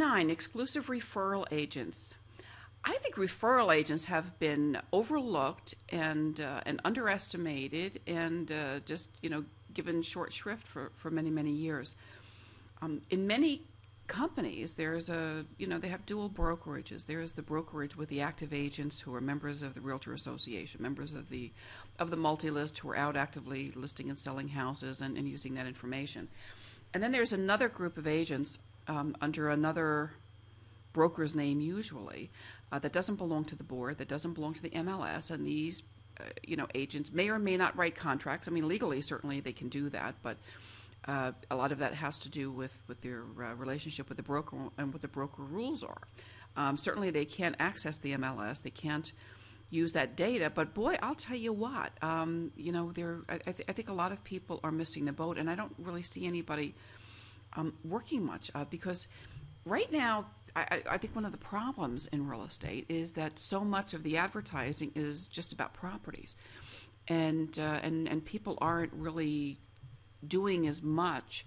9, exclusive referral agents. I think referral agents have been overlooked and underestimated and just given short shrift for many, many years. In many companies, they have dual brokerages. There is the brokerage with the active agents who are members of the Realtor Association, members of the multi-list who are out actively listing and selling houses and using that information. And then there's another group of agents under another broker's name usually that doesn't belong to the board, that doesn't belong to the MLS, and these agents may or may not write contracts. I mean, legally, certainly they can do that, but a lot of that has to do with their relationship with the broker and what the broker rules are. Certainly they can't access the MLS. They can't use that data. But boy, I'll tell you what, I think a lot of people are missing the boat, and I don't really see anybody working much because right now, I think one of the problems in real estate is that so much of the advertising is just about properties, and people aren't really doing as much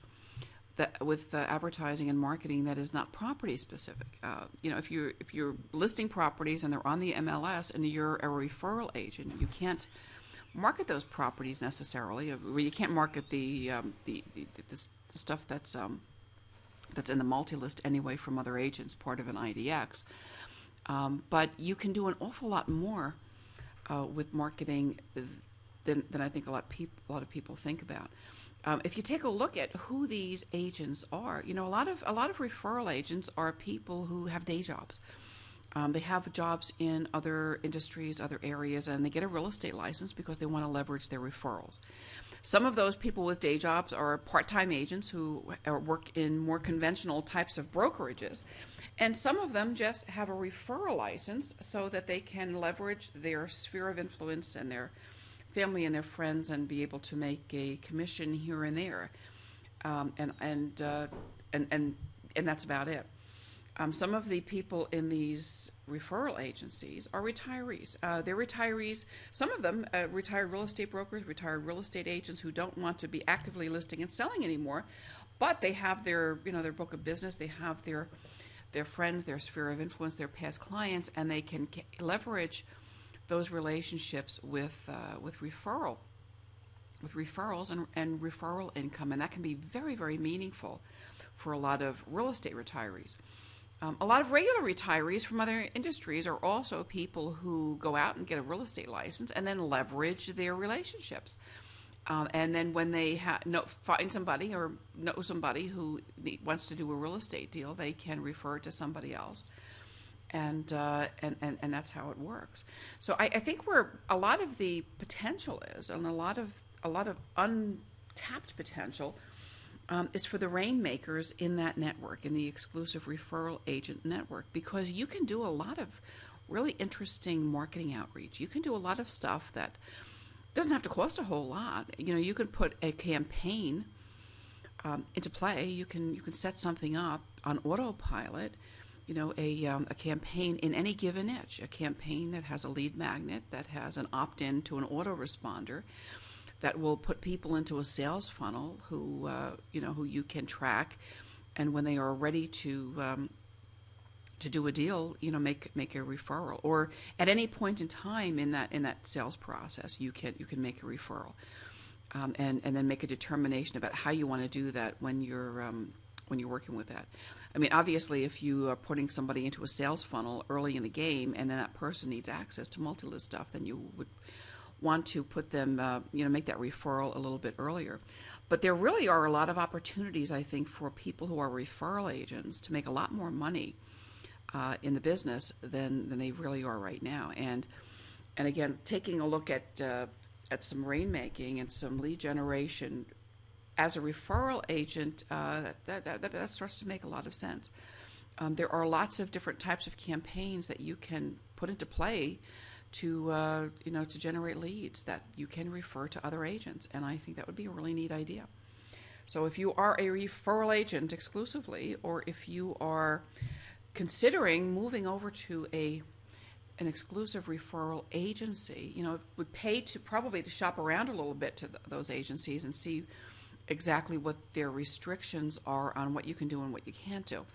with advertising and marketing that is not property specific. If you're listing properties and they're on the MLS and you're a referral agent, you can't market those properties necessarily. You can't market the stuff that's in the multi-list anyway from other agents, part of an IDX. But you can do an awful lot more with marketing than I think a lot of people think about. If you take a look at who these agents are, a lot of referral agents are people who have day jobs. They have jobs in other industries, other areas, and they get a real estate license because they want to leverage their referrals. Some of those people with day jobs are part-time agents who work in more conventional types of brokerages, and some of them just have a referral license so that they can leverage their sphere of influence and their family and their friends and be able to make a commission here and there, and that's about it. Some of the people in these referral agencies are retirees. They're retirees. Some of them retired real estate brokers, retired real estate agents who don't want to be actively listing and selling anymore, but they have their their book of business. They have their friends, their sphere of influence, their past clients, and they can leverage those relationships with referrals and referral income, and that can be very, very meaningful for a lot of real estate retirees. A lot of regular retirees from other industries are also people who go out and get a real estate license and then leverage their relationships. And then when they find somebody or know somebody who wants to do a real estate deal, they can refer it to somebody else. And that's how it works. So I think where a lot of the potential is, and a lot of untapped potential, is for the rainmakers in that network, in the exclusive referral agent network, because you can do a lot of really interesting marketing outreach. You can do a lot of stuff that doesn't have to cost a whole lot. You can put a campaign into play. You can set something up on autopilot. A campaign in any given niche, a campaign that has a lead magnet, that has an opt-in to an autoresponder, that will put people into a sales funnel who you can track, and when they are ready to do a deal, make a referral, or at any point in time in that sales process, you can make a referral, and then make a determination about how you want to do that when you're working with that. I mean, obviously, if you are putting somebody into a sales funnel early in the game, and then that person needs access to multi-list stuff, then you would want to put them, make that referral a little bit earlier. But there really are a lot of opportunities, I think, for people who are referral agents to make a lot more money in the business than they really are right now. And again, taking a look at some rainmaking and some lead generation as a referral agent, that starts to make a lot of sense. There are lots of different types of campaigns that you can put into play to generate leads that you can refer to other agents, and I think that would be a really neat idea. So if you are a referral agent exclusively, or if you are considering moving over to an exclusive referral agency, it would pay to probably to shop around a little bit to those agencies and see exactly what their restrictions are on what you can do and what you can't do.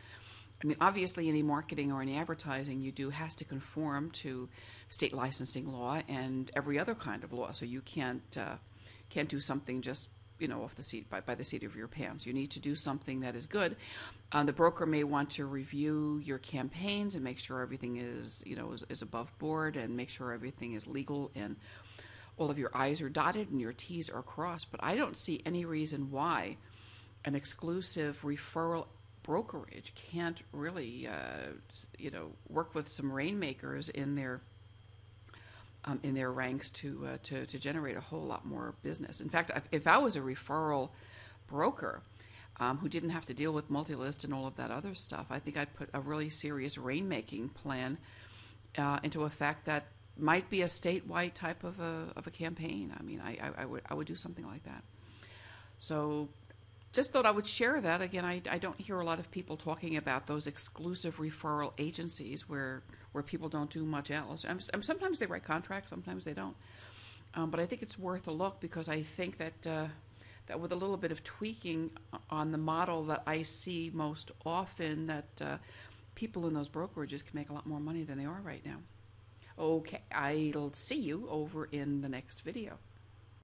I mean, obviously, any marketing or any advertising you do has to conform to state licensing law and every other kind of law. So you can't do something just off the seat by the seat of your pants. You need to do something that is good. The broker may want to review your campaigns and make sure everything is above board and make sure everything is legal and all of your I's are dotted and your T's are crossed. But I don't see any reason why an exclusive referral brokerage can't really, work with some rainmakers in their ranks to generate a whole lot more business. In fact, if I was a referral broker who didn't have to deal with multi-list and all of that other stuff, I think I'd put a really serious rainmaking plan into effect that might be a statewide type of a campaign. I mean, I would do something like that. So just thought I would share that. Again, I don't hear a lot of people talking about those exclusive referral agencies where people don't do much else. Sometimes they write contracts, sometimes they don't. But I think it's worth a look because I think that with a little bit of tweaking on the model that I see most often, that people in those brokerages can make a lot more money than they are right now. Okay, I'll see you over in the next video.